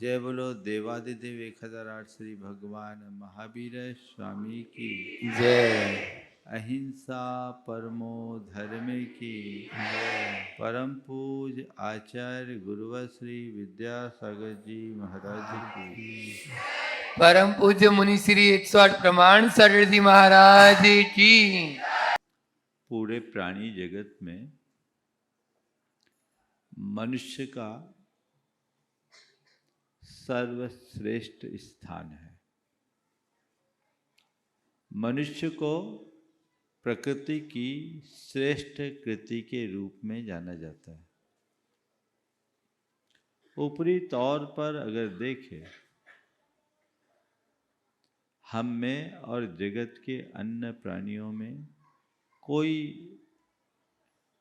जय बोलो देवादिदेव 1008 श्री भगवान महावीर स्वामी की जय। अहिंसा परमो धर्मे की परम पूज आचार्य गुरुवर श्री विद्यासागर जी महाराज की परम पूज्य मुनि श्री 108 प्रमाण सर जी महाराज की। पूरे प्राणी जगत में मनुष्य का सर्वश्रेष्ठ स्थान है। मनुष्य को प्रकृति की श्रेष्ठ कृति के रूप में जाना जाता है। ऊपरी तौर पर अगर देखें, हम में और जगत के अन्य प्राणियों में कोई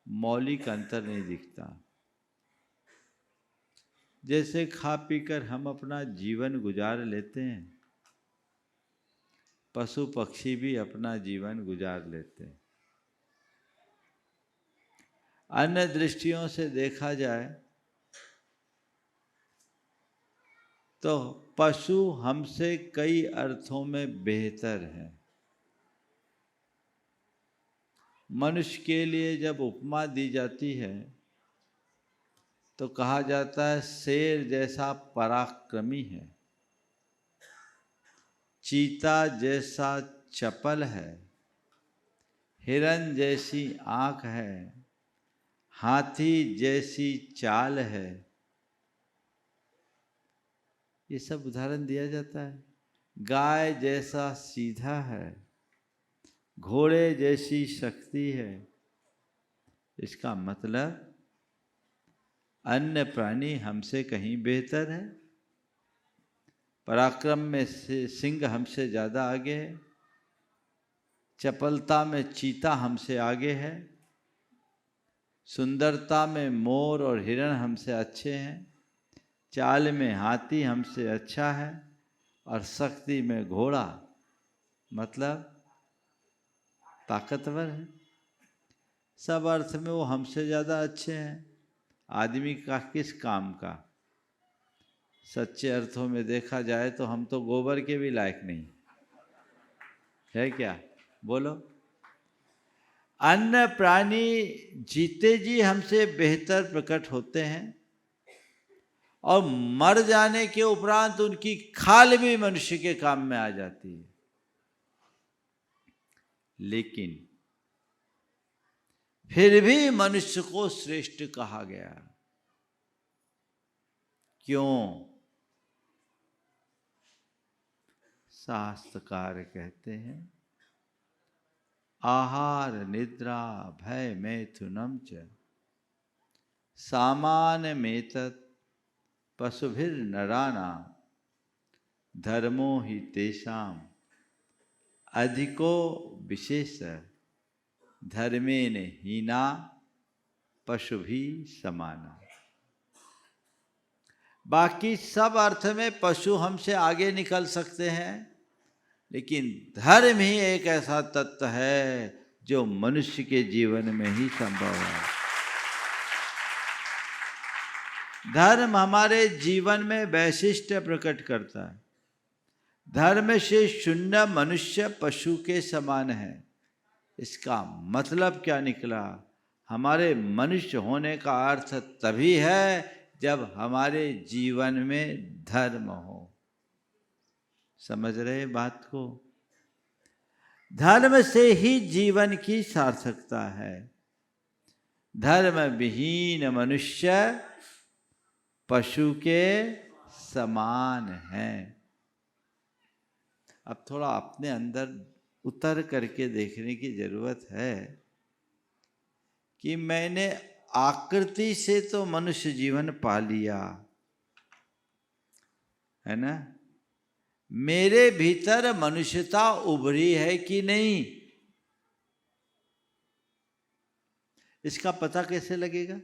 मौलिक अंतर नहीं दिखता। जैसे खा पीकर हम अपना जीवन गुजार लेते हैं, पशु पक्षी भी अपना जीवन गुजार लेते हैं। अन्य दृष्टियों से देखा जाए तो पशु हमसे कई अर्थों में बेहतर है। मनुष्य के लिए जब उपमा दी जाती है तो कहा जाता है शेर जैसा पराक्रमी है, चीता जैसा चपल है, हिरन जैसी आँख है, हाथी जैसी चाल है। ये सब उदाहरण दिया जाता है। गाय जैसा सीधा है, घोड़े जैसी शक्ति है। इसका मतलब अन्य प्राणी हमसे कहीं बेहतर है। पराक्रम में सिंह हमसे ज़्यादा आगे है, चपलता में चीता हमसे आगे है, सुंदरता में मोर और हिरण हमसे अच्छे हैं, चाल में हाथी हमसे अच्छा है, और शक्ति में घोड़ा मतलब ताकतवर है। सब अर्थ में वो हमसे ज़्यादा अच्छे हैं। आदमी का किस काम का? सच्चे अर्थों में देखा जाए तो हम तो गोबर के भी लायक नहीं है। क्या बोलो? अन्य प्राणी जीते जी हमसे बेहतर प्रकट होते हैं और मर जाने के उपरांत उनकी खाल भी मनुष्य के काम में आ जाती है। लेकिन फिर भी मनुष्य को श्रेष्ठ कहा गया। क्यों? शास्त्रकार कहते हैं, आहार निद्रा भय मैथुनम च सामान्यमेतत् पशुभिर्नराणां धर्मो हि तेषाम् अधिको विशेष धर्मेन हीना पशुभि समाना। बाकी सब अर्थ में पशु हमसे आगे निकल सकते हैं, लेकिन धर्म ही एक ऐसा तत्व है जो मनुष्य के जीवन में ही संभव है। धर्म हमारे जीवन में वैशिष्ट्य प्रकट करता है। धर्म से शून्य मनुष्य पशु के समान है। इसका मतलब क्या निकला? हमारे मनुष्य होने का अर्थ तभी है जब हमारे जीवन में धर्म हो। समझ रहे बात को? धर्म से ही जीवन की सार्थकता है। धर्म विहीन मनुष्य पशु के समान है। अब थोड़ा अपने अंदर उतर करके देखने की जरूरत है कि मैंने आकृति से तो मनुष्य जीवन पा लिया है ना, मेरे भीतर मनुष्यता उभरी है कि नहीं, इसका पता कैसे लगेगा?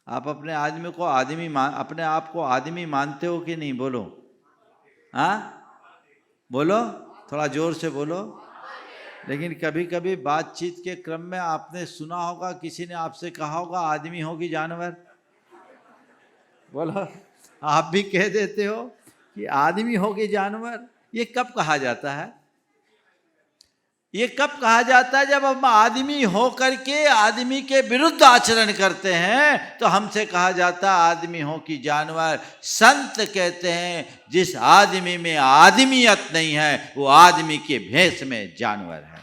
आप अपने आदमी को अपने आप को आदमी मानते हो कि नहीं? बोलो। हाँ बोलो, थोड़ा जोर से बोलो। लेकिन कभी कभी बातचीत के क्रम में आपने सुना होगा, किसी ने आपसे कहा होगा आदमी हो कि जानवर? बोलो। आप भी कह देते हो कि आदमी हो कि जानवर। ये कब कहा जाता है? ये कब कहा जाता है? जब हम आदमी हो करके आदमी के विरुद्ध आचरण करते हैं तो हमसे कहा जाता है आदमी हो कि जानवर। संत कहते हैं जिस आदमी में आदमियत नहीं है वो आदमी के भेष में जानवर है।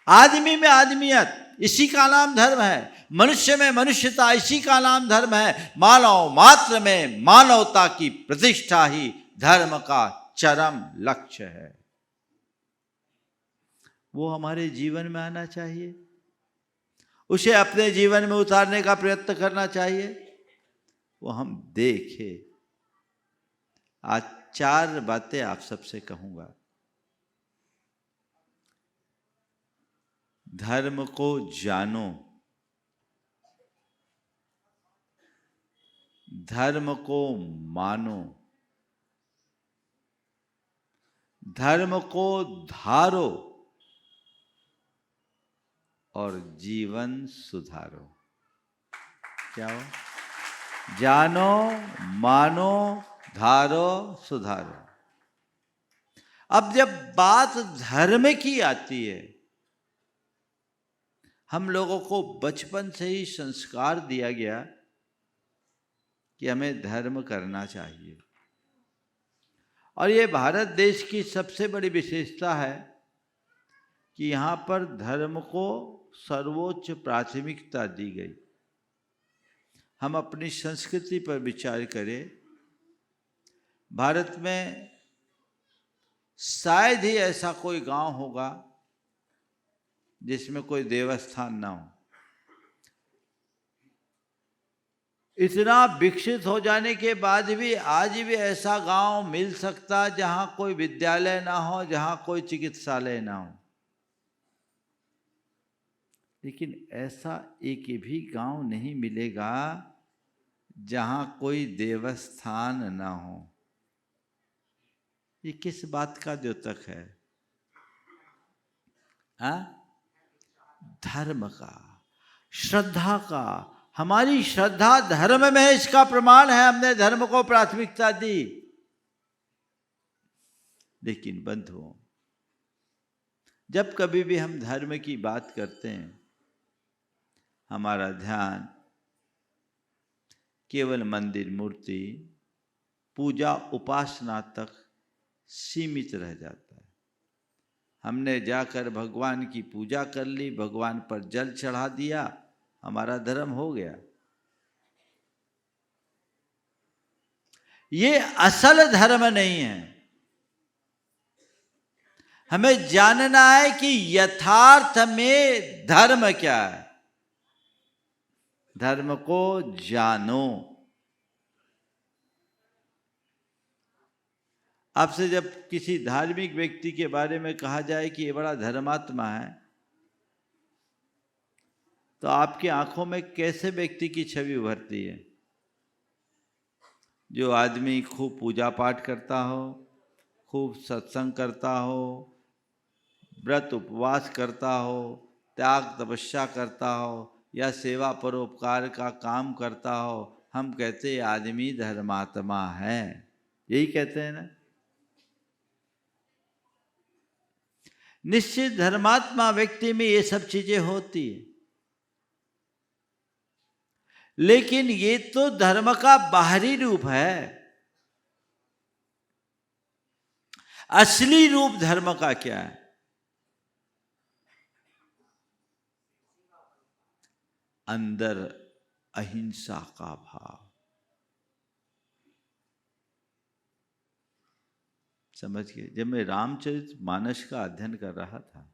आदमी में आदमियत, इसी का नाम धर्म है। मनुष्य में मनुष्यता, इसी का नाम धर्म है। मानव मात्र में मानवता की प्रतिष्ठा ही धर्म का चरम लक्ष्य है। वो हमारे जीवन में आना चाहिए, उसे अपने जीवन में उतारने का प्रयत्न करना चाहिए। वो हम देखें। आज 4 बातें आप सबसे कहूंगा। धर्म को जानो, धर्म को मानो, धर्म को धारो और जीवन सुधारो। क्या हो? जानो, मानो, धारो, सुधारो। अब जब बात धर्म की आती है, हम लोगों को बचपन से ही संस्कार दिया गया कि हमें धर्म करना चाहिए। और ये भारत देश की सबसे बड़ी विशेषता है कि यहाँ पर धर्म को सर्वोच्च प्राथमिकता दी गई। हम अपनी संस्कृति पर विचार करें, भारत में शायद ही ऐसा कोई गांव होगा जिसमें कोई देवस्थान ना हो। इतना विकसित हो जाने के बाद भी आज भी ऐसा गांव मिल सकता जहां कोई विद्यालय ना हो, जहां कोई चिकित्सालय ना हो। लेकिन ऐसा एक भी गांव नहीं मिलेगा जहां कोई देवस्थान ना हो। ये किस बात का द्योतक है? धर्म का, श्रद्धा का। हमारी श्रद्धा धर्म में है, इसका प्रमाण है हमने धर्म को प्राथमिकता दी। लेकिन बंधुओं, जब कभी भी हम धर्म की बात करते हैं, हमारा ध्यान केवल मंदिर, मूर्ति, पूजा, उपासना तक सीमित रह जाता है। हमने जाकर भगवान की पूजा कर ली, भगवान पर जल चढ़ा दिया, हमारा धर्म हो गया। ये असल धर्म नहीं है। हमें जानना है कि यथार्थ में धर्म क्या है। धर्म को जानो। आपसे जब किसी धार्मिक व्यक्ति के बारे में कहा जाए कि ये बड़ा धर्मात्मा है, तो आपकी आंखों में कैसे व्यक्ति की छवि उभरती है? जो आदमी खूब पूजा पाठ करता हो, खूब सत्संग करता हो, व्रत उपवास करता हो, त्याग तपस्या करता हो, या सेवा परोपकार का काम करता हो, हम कहते हैं आदमी धर्मात्मा है। यही कहते हैं ना। निश्चित धर्मात्मा व्यक्ति में ये सब चीजें होती है, लेकिन ये तो धर्म का बाहरी रूप है। असली रूप धर्म का क्या है? अंदर अहिंसा का भाव। समझिए, जब मैं रामचरितमानस का अध्ययन कर रहा था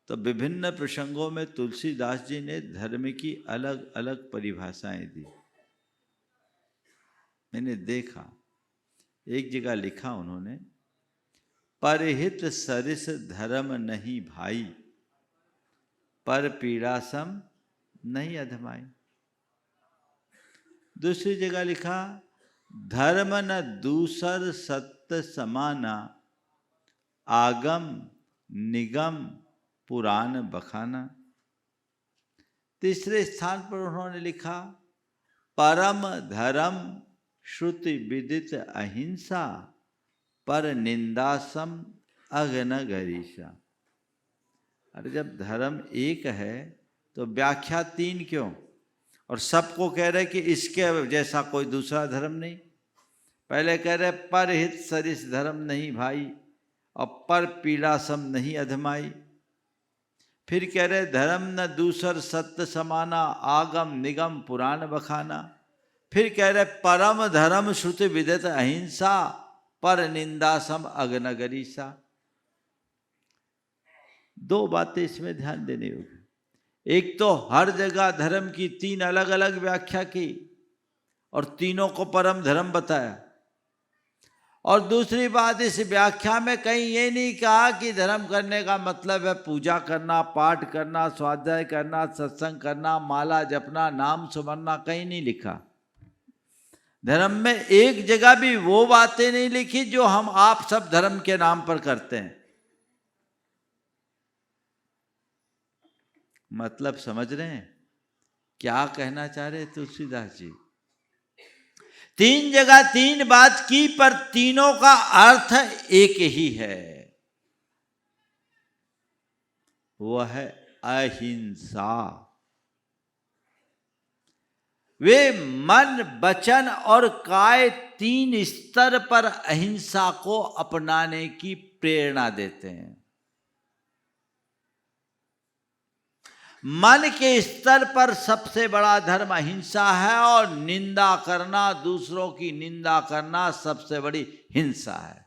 तो विभिन्न प्रसंगों में तुलसीदास जी ने धर्म की अलग अलग परिभाषाएं दी। मैंने देखा, एक जगह लिखा उन्होंने, परहित सरिस धर्म नहीं भाई, पर पीड़ा सम नहीं अधमाई। दूसरी जगह लिखा, धर्म न दूसर सत्य समाना, आगम निगम पुराण बखाना। तीसरे स्थान पर उन्होंने लिखा परम धर्म श्रुति विदित अहिंसा पर निंदासम अघन गरीषा। अरे जब धर्म एक है तो व्याख्या तीन क्यों? और सबको कह रहे कि इसके जैसा कोई दूसरा धर्म नहीं। पहले कह रहे पर हित सरिस धर्म नहीं भाई, और पर पीड़ा सम नहीं अधमाई। फिर कह रहे धर्म न दूसर सत्य समाना, आगम निगम पुराण बखाना। फिर कह रहे परम धर्म श्रुति विदित अहिंसा पर निंदा सम अग्न गरीषा। दो बातें इसमें ध्यान देने होगी। एक तो हर जगह धर्म की तीन अलग अलग व्याख्या की और तीनों को परम धर्म बताया। और दूसरी बात, इस व्याख्या में कहीं ये नहीं कहा कि धर्म करने का मतलब है पूजा करना, पाठ करना, स्वाध्याय करना, सत्संग करना, माला जपना, नाम सुमरना, कहीं नहीं लिखा। धर्म में एक जगह भी वो बातें नहीं लिखी जो हम आप सब धर्म के नाम पर करते हैं। मतलब समझ रहे हैं क्या कहना चाह रहे तुलसीदास जी? तीन जगह तीन बात की, पर तीनों का अर्थ एक ही है, वह है अहिंसा। वे मन वचन और काय तीन स्तर पर अहिंसा को अपनाने की प्रेरणा देते हैं। मन के स्तर पर सबसे बड़ा धर्म अहिंसा है और निंदा करना, दूसरों की निंदा करना सबसे बड़ी हिंसा है।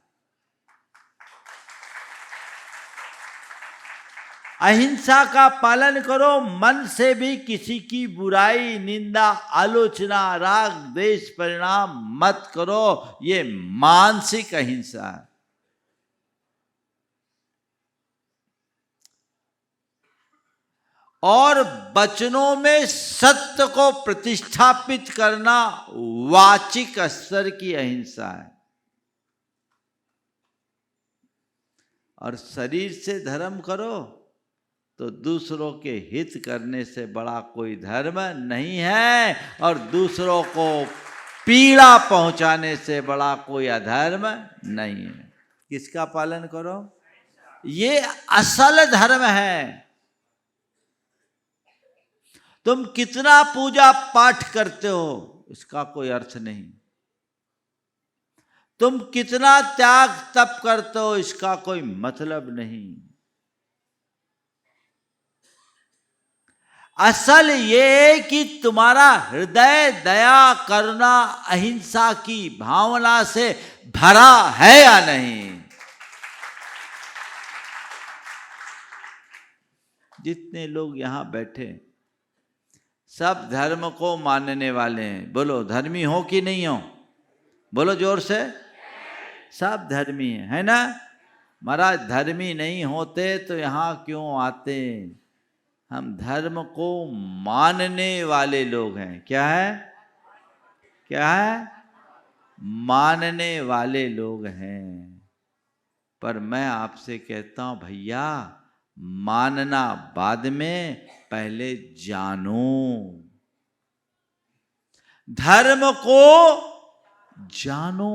अहिंसा का पालन करो, मन से भी किसी की बुराई, निंदा, आलोचना, राग, द्वेष परिणाम मत करो। ये मानसिक अहिंसा है। और वचनों में सत्य को प्रतिष्ठापित करना वाचिक स्तर की अहिंसा है। और शरीर से धर्म करो तो दूसरों के हित करने से बड़ा कोई धर्म नहीं है, और दूसरों को पीड़ा पहुंचाने से बड़ा कोई अधर्म नहीं है। किसका पालन करो? ये असल धर्म है। तुम कितना पूजा पाठ करते हो इसका कोई अर्थ नहीं। तुम कितना त्याग तप करते हो इसका कोई मतलब नहीं। असल ये कि तुम्हारा हृदय दया, करुणा, अहिंसा की भावना से भरा है या नहीं। जितने लोग यहां बैठे सब धर्म को मानने वाले हैं। बोलो धर्मी हो कि नहीं हो? बोलो जोर से। सब धर्मी है ना? महाराज धर्मी नहीं होते तो यहाँ क्यों आते? हम धर्म को मानने वाले लोग हैं। क्या है? क्या है? मानने वाले लोग हैं। पर मैं आपसे कहता हूं भैया, मानना बाद में, पहले जानो। धर्म को जानो।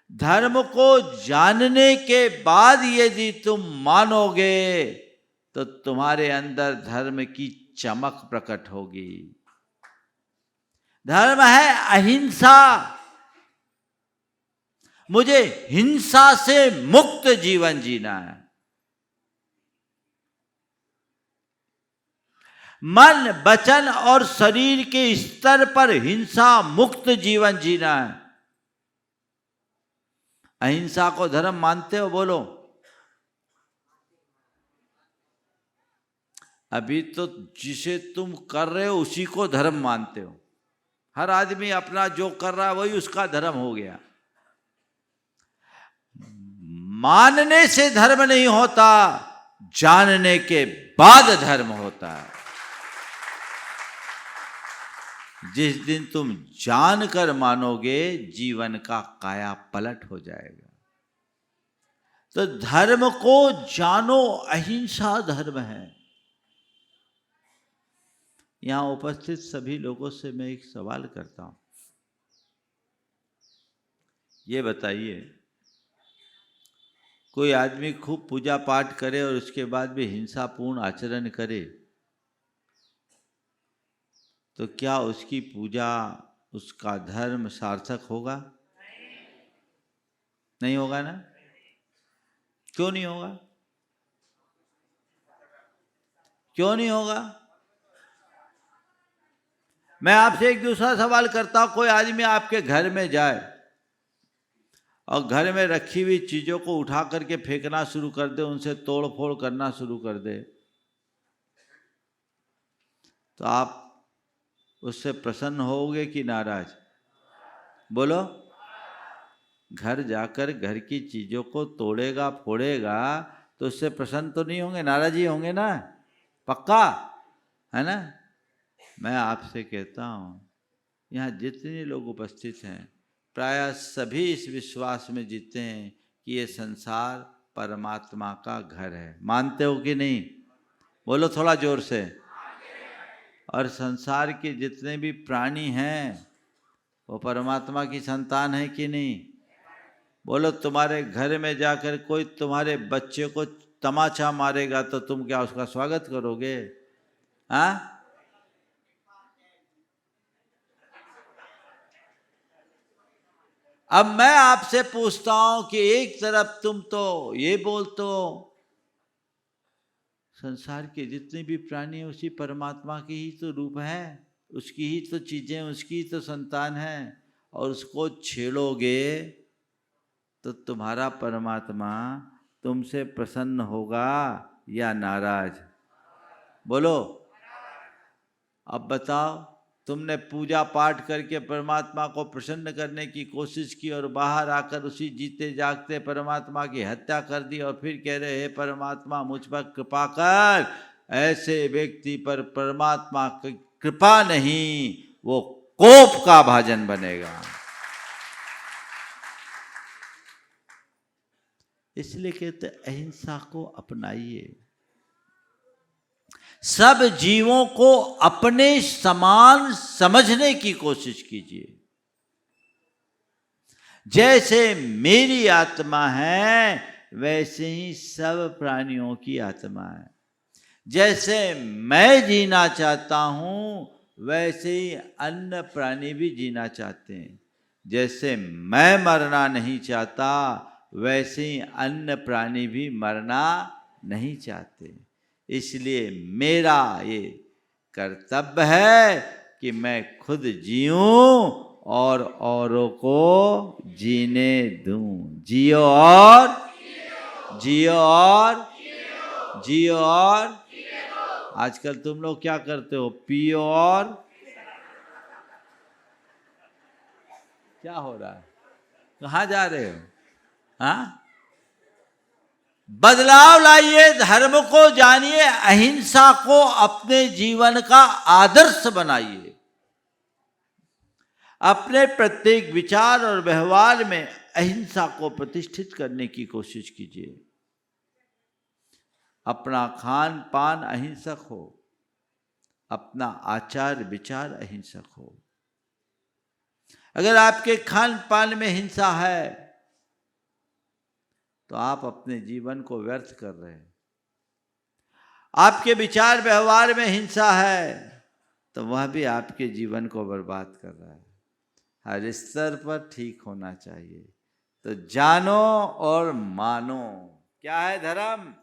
धर्म को जानने के बाद यदि तुम मानोगे तो तुम्हारे अंदर धर्म की चमक प्रकट होगी। धर्म है अहिंसा। मुझे हिंसा से मुक्त जीवन जीना है। मन, वचन और शरीर के स्तर पर हिंसा मुक्त जीवन जीना है। अहिंसा को धर्म मानते हो? बोलो। अभी तो जिसे तुम कर रहे हो उसी को धर्म मानते हो। हर आदमी अपना जो कर रहा है वही उसका धर्म हो गया। मानने से धर्म नहीं होता, जानने के बाद धर्म होता है। जिस दिन तुम जानकर मानोगे जीवन का काया पलट हो जाएगा। तो धर्म को जानो, अहिंसा धर्म है। यहाँ उपस्थित सभी लोगों से मैं एक सवाल करता हूँ, ये बताइए, कोई आदमी खूब पूजा पाठ करे और उसके बाद भी हिंसापूर्ण आचरण करे तो क्या उसकी पूजा, उसका धर्म सार्थक होगा? नहीं होगा ना? क्यों नहीं होगा? क्यों नहीं होगा? मैं आपसे एक दूसरा सवाल करता हूं, कोई आदमी आपके घर में जाए और घर में रखी हुई चीजों को उठा करके फेंकना शुरू कर दे, उनसे तोड़ फोड़ करना शुरू कर दे, तो आप उससे प्रसन्न होगे कि नाराज? बोलो। घर जाकर घर की चीजों को तोड़ेगा फोड़ेगा तो उससे प्रसन्न तो नहीं होंगे, नाराज ही होंगे ना? पक्का है ना? मैं आपसे कहता हूँ, यहाँ जितने लोग उपस्थित हैं प्राय सभी इस विश्वास में जीते हैं कि ये संसार परमात्मा का घर है। मानते हो कि नहीं? बोलो थोड़ा जोर से। और संसार के जितने भी प्राणी हैं वो परमात्मा की संतान है कि नहीं? बोलो। तुम्हारे घर में जाकर कोई तुम्हारे बच्चे को तमाचा मारेगा तो तुम क्या उसका स्वागत करोगे? हाँ? अब मैं आपसे पूछता हूं कि एक तरफ तुम तो ये बोलते हो संसार के जितने भी प्राणी हैं उसी परमात्मा के ही तो रूप है, उसकी ही तो चीजें, उसकी ही तो संतान है, और उसको छेड़ोगे तो तुम्हारा परमात्मा तुमसे प्रसन्न होगा या नाराज? बोलो। अब बताओ, तुमने पूजा पाठ करके परमात्मा को प्रसन्न करने की कोशिश की और बाहर आकर उसी जीते जागते परमात्मा की हत्या कर दी और फिर कह रहे हे परमात्मा मुझ पर कृपा कर। ऐसे व्यक्ति पर परमात्मा की कृपा नहीं, वो कोप का भाजन बनेगा। इसलिए कहते अहिंसा को अपनाइए। सब जीवों को अपने समान समझने की कोशिश कीजिए। जैसे मेरी आत्मा है वैसे ही सब प्राणियों की आत्मा है। जैसे मैं जीना चाहता हूं वैसे ही अन्य प्राणी भी जीना चाहते हैं। जैसे मैं मरना नहीं चाहता वैसे ही अन्य प्राणी भी मरना नहीं चाहते। इसलिए मेरा ये कर्तव्य है कि मैं खुद जीऊं और औरों को जीने दूं। जियो और जियो और जियो और। आजकल तुम लोग क्या करते हो? पियो और क्या हो रहा है? कहाँ जा रहे हो? हाँ, बदलाव लाइए, धर्म को जानिए, अहिंसा को अपने जीवन का आदर्श बनाइए। अपने प्रत्येक विचार और व्यवहार में अहिंसा को प्रतिष्ठित करने की कोशिश कीजिए। अपना खान पान अहिंसक हो, अपना आचार विचार अहिंसक हो। अगर आपके खान पान में हिंसा है तो आप अपने जीवन को व्यर्थ कर रहे हैं। आपके विचार व्यवहार में हिंसा है तो वह भी आपके जीवन को बर्बाद कर रहा है। हर स्तर पर ठीक होना चाहिए। तो जानो और मानो। क्या है धर्म?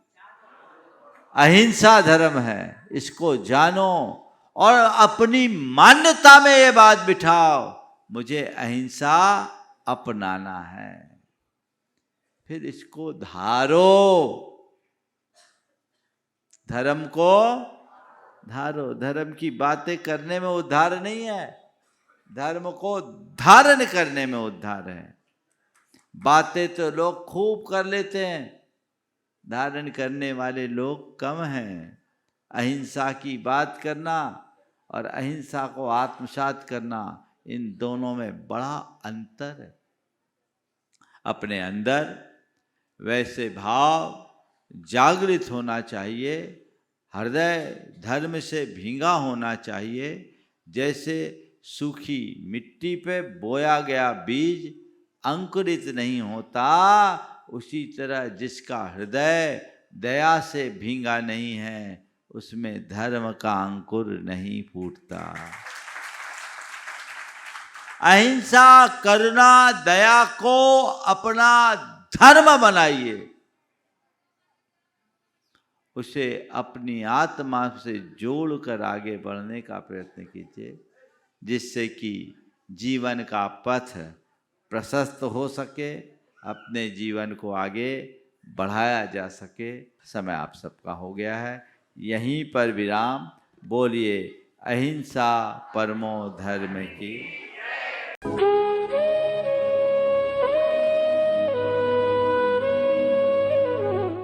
अहिंसा धर्म है। इसको जानो और अपनी मान्यता में ये बात बिठाओ, मुझे अहिंसा अपनाना है। फिर इसको धारो, धर्म को धारो। धर्म की बातें करने में उद्धार नहीं है, धर्म को धारण करने में उद्धार है। बातें तो लोग खूब कर लेते हैं, धारण करने वाले लोग कम हैं। अहिंसा की बात करना और अहिंसा को आत्मसात करना, इन दोनों में बड़ा अंतर है। अपने अंदर वैसे भाव जागृत होना चाहिए, हृदय धर्म से भींगा होना चाहिए। जैसे सूखी मिट्टी पे बोया गया बीज अंकुरित नहीं होता, उसी तरह जिसका हृदय दया से भींगा नहीं है, उसमें धर्म का अंकुर नहीं फूटता। अहिंसा, करुणा, दया को अपना धर्म बनाइए, उसे अपनी आत्मा से जोड़कर आगे बढ़ने का प्रयत्न कीजिए, जिससे कि जीवन का पथ प्रशस्त हो सके, अपने जीवन को आगे बढ़ाया जा सके। समय आप सबका हो गया है, यहीं पर विराम। बोलिए अहिंसा परमो धर्म की।